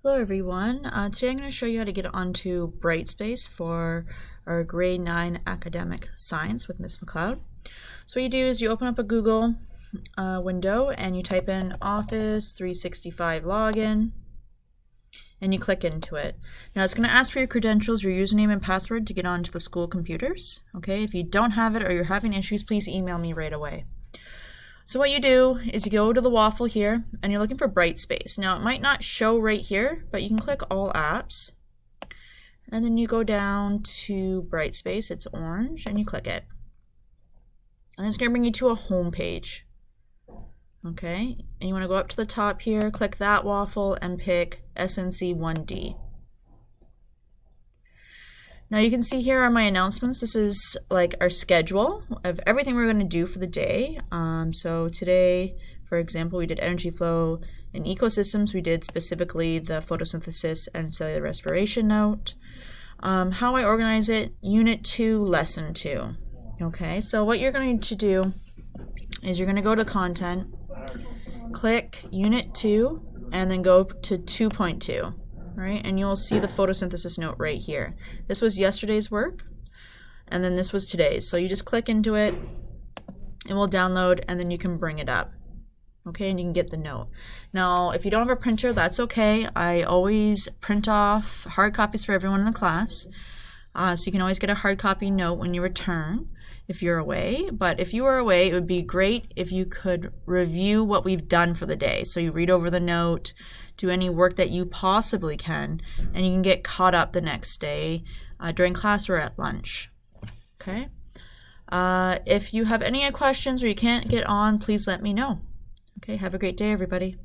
Hello everyone. Today I'm going to show you how to get onto Brightspace for our grade 9 academic science with Ms. McLeod. So what you do is you open up a Google window and you type in Office 365 login and you click into it. Now it's going to ask for your credentials, your username and password to get onto the school computers. Okay, if you don't have it or you're having issues, please email me right away. So what you do is you go to the waffle here and you're looking for Brightspace. Now it might not show right here, but you can click all apps and then you go down to Brightspace, it's orange, and you click it. And it's going to bring you to a home page. Okay, and you want to go up to the top here, click that waffle and pick SNC1D. Now you can see here are my announcements. This is like our schedule of everything we're going to do for the day. So today, for example, we did energy flow and ecosystems. We did specifically the photosynthesis and cellular respiration note. How I organize it, Unit 2, Lesson 2. Okay, so what you're going to do is you're going to go to content, click Unit 2, and then go to 2.2. Right, and you'll see the photosynthesis note right here. This was yesterday's work, and then this was today's. So you just click into it, it will download, and then you can bring it up. Okay, and you can get the note. Now, if you don't have a printer, that's okay. I always print off hard copies for everyone in the class. So you can always get a hard copy note when you return if you're away. But if you are away, it would be great if you could review what we've done for the day. So you read over the note, do any work that you possibly can, and you can get caught up the next day during class or at lunch. Okay? If you have any questions or you can't get on, please let me know. Okay, have a great day, everybody.